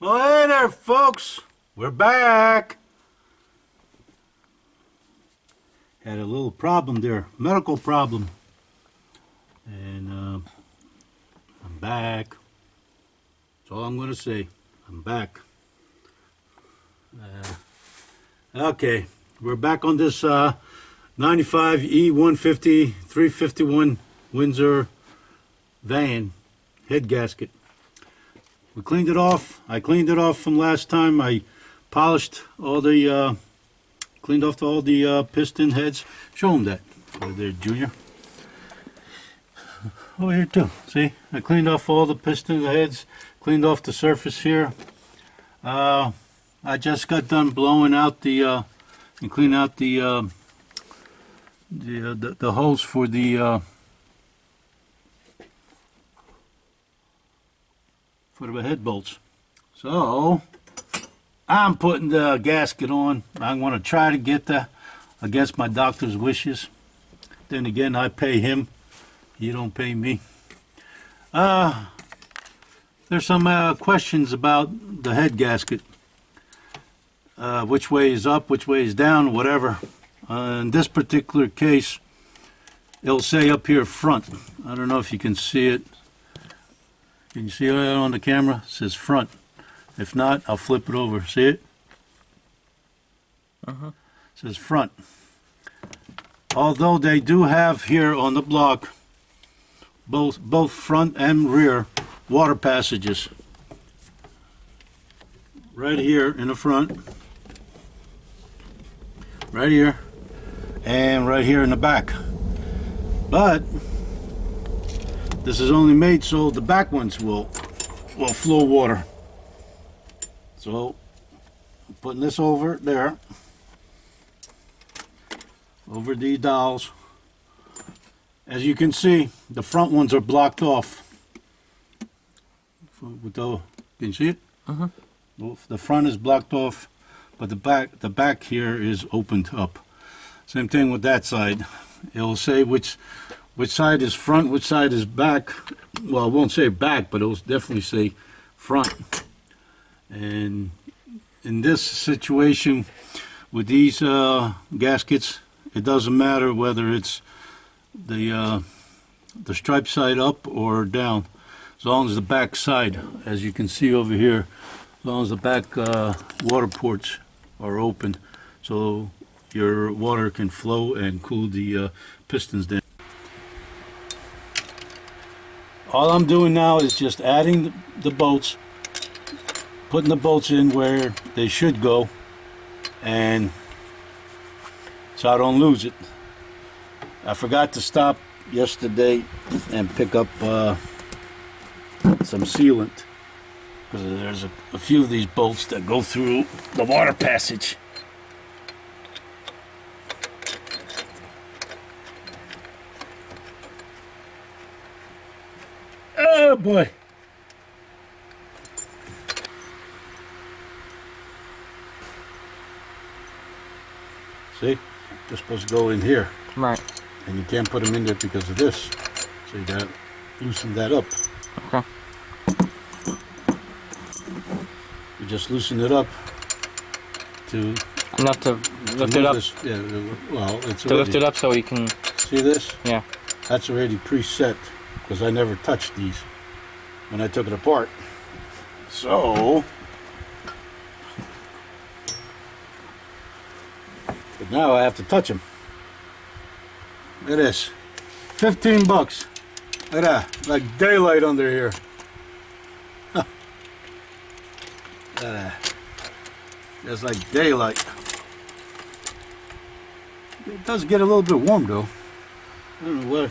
Well, hey there, folks. We're back. Had a little problem there, medical problem. And I'm back. That's all I'm going to say. I'm back. Okay, we're back on this 95 E150 351 Windsor van head gasket. We cleaned it off. I cleaned it off from last time. I polished all the, cleaned off all the piston heads. Show them that. Over there, Junior. Over here too. See, I cleaned off all the piston heads. Cleaned off the surface here. I just got done blowing out the and cleaning out the hose for the head bolts. So I'm putting the gasket on. I'm going to try to get that against my doctor's wishes. Then again, I pay him. He don't pay me. There's some questions about the head gasket. Which way is up, which way is down, whatever. In this particular case, it'll say up here front. I don't know if you can see it. Can you see it on the camera? It says front. If not, I'll flip it over. See it? It says front. Although they do have here on the block both front and rear water passages. Right here in the front. Right here. And right here in the back. But this is only made so the back ones will flow water. So I'm putting this over there, over these dowels. As you can see, the front ones are blocked off. With the, can you see it? The front is blocked off, but the back here is opened up. Same thing with that side. It'll say which side is front, which side is back. Well, it won't say back, but it'll definitely say front. And in this situation, with these gaskets, it doesn't matter whether it's the stripe side up or down, as long as the back side, as you can see over here, as long as the back water ports are open, so your water can flow and cool the pistons down. All I'm doing now is just adding the bolts, putting the bolts in where they should go, and so I don't lose it. I forgot to stop yesterday and pick up some sealant, because there's a few of these bolts that go through the water passage. Oh boy. See? They're supposed to go in here. Right. And you can't put them in there because of this. So you gotta loosen that up. Okay. You just loosen it up to enough to lift it up. This. Yeah, well, it's to lift it up so you can see this? Yeah. That's already preset because I never touched these when I took it apart. So, but now I have to touch them. Look at this, 15 bucks. Look at that, like daylight under here. Huh. Look at that. That's like daylight. It does get a little bit warm though. I don't know what.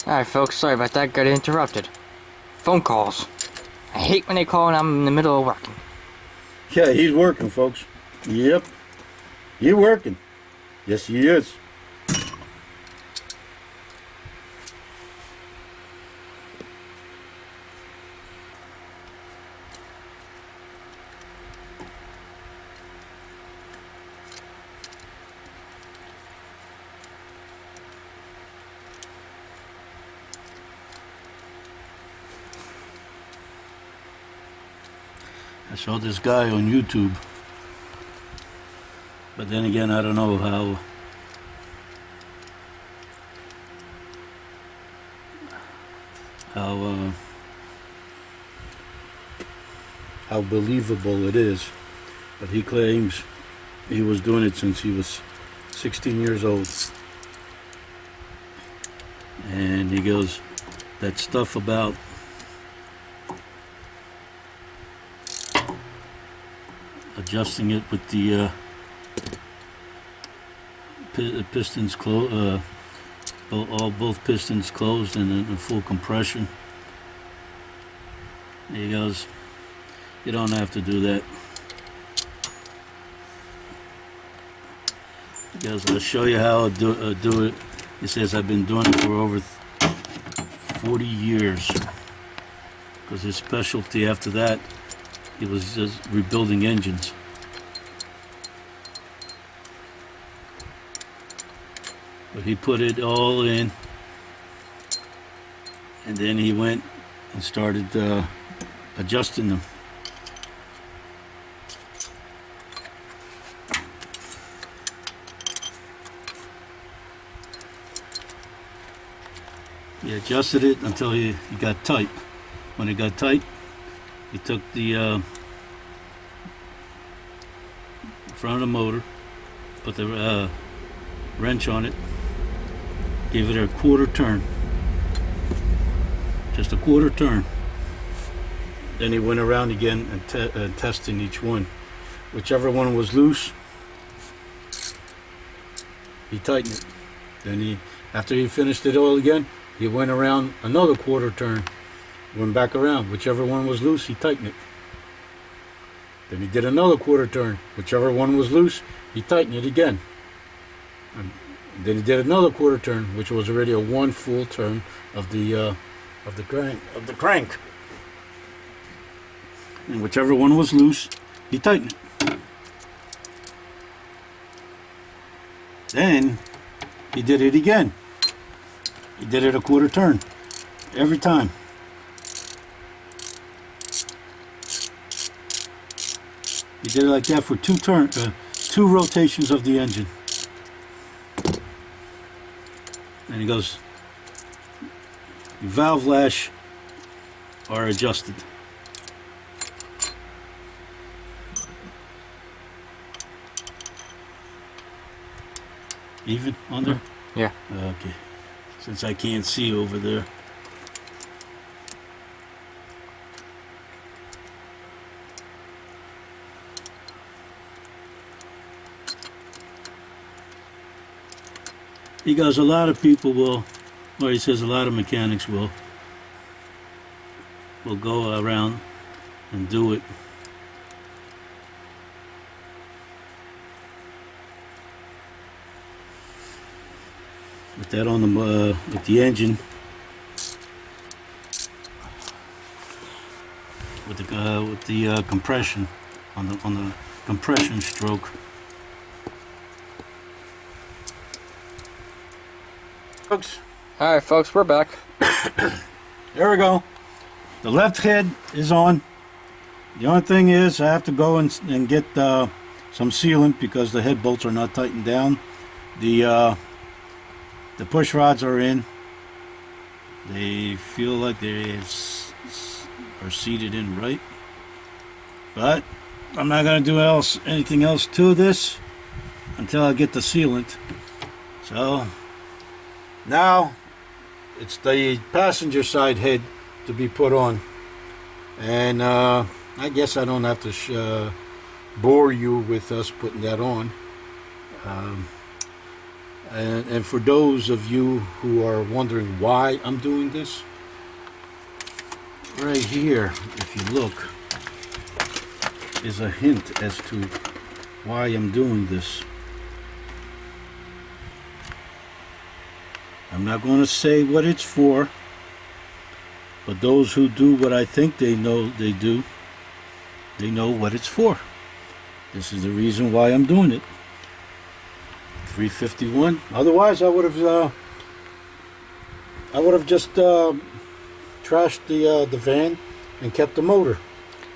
Alright folks, sorry about that, got interrupted. Phone calls. I hate when they call and I'm in the middle of working. Yeah, he's working, folks. Yep. He's working. Yes, he is. saw this guy on YouTube, but then again, I don't know how believable it is. But he claims he was doing it since he was 16 years old. And he goes, that stuff about adjusting it with the pistons closed, both pistons closed and in full compression. He goes, you don't have to do that. He goes, I'll show you how I do it. He says, I've been doing it for over 40 years. Because his specialty after that, he was just rebuilding engines. But he put it all in, and then he went and started adjusting them. He adjusted it until he got tight. When it got tight, he took the front of the motor, put the wrench on it, gave it a quarter turn, just a quarter turn. Then he went around again and testing each one. Whichever one was loose, he tightened it. Then after he finished it all again, he went around another quarter turn, went back around. Whichever one was loose, he tightened it. Then he did another quarter turn. Whichever one was loose, he tightened it again. And then he did another quarter turn, which was already a one full turn of the crank. And whichever one was loose, he tightened it. Then he did it again. He did it a quarter turn every time. He did it like that for two rotations of the engine. And he goes, the valve lash are adjusted. Even on there? Yeah. Okay. Since I can't see over there. He goes, a lot of people will, or he says a lot of mechanics will go around and do it. With that on the with the engine, with the compression on the compression stroke. Folks. All right, folks, we're back. There we go. The left head is on. The only thing is I have to go and get some sealant because the head bolts are not tightened down. The push rods are in. They feel like they are seated in right. But I'm not going to do anything else to this until I get the sealant. So now it's the passenger side head to be put on. And I guess I don't have to bore you with us putting that on. And for those of you who are wondering why I'm doing this, right here, if you look, is a hint as to why I'm doing this. I'm not going to say what it's for, but those who do what I think they know they do, they know what it's for. This is the reason why I'm doing it. 351. Otherwise, I would have just trashed the van and kept the motor.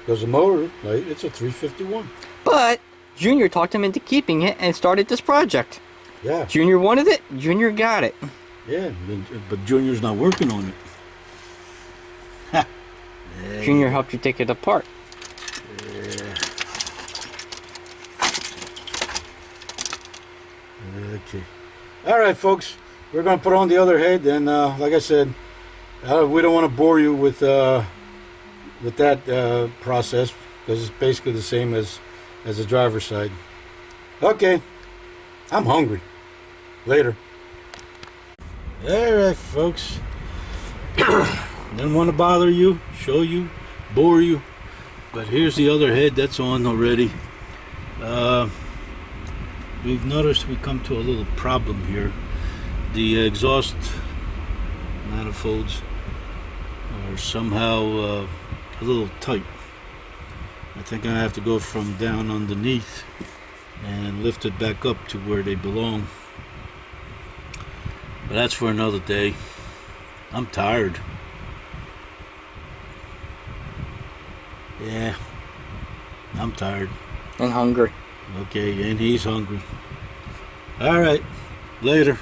Because the motor, right, it's a 351. But Junior talked him into keeping it and started this project. Yeah. Junior wanted it, Junior got it. Yeah, but Junior's not working on it. Ha. Yeah, Junior helped you take it apart. yeah. Okay. All right, folks. We're going to put on the other head, and like I said, we don't want to bore you with that process because it's basically the same as the driver's side. Okay. I'm hungry. Later. All right, folks. Didn't want to bother you, show you, bore you, but here's the other head that's on already. We've noticed we come to a little problem here. The exhaust manifolds are somehow a little tight. I think I have to go from down underneath and lift it back up to where they belong. But that's for another day. I'm tired. Yeah, I'm tired. And hungry. Okay, and he's hungry. All right, later.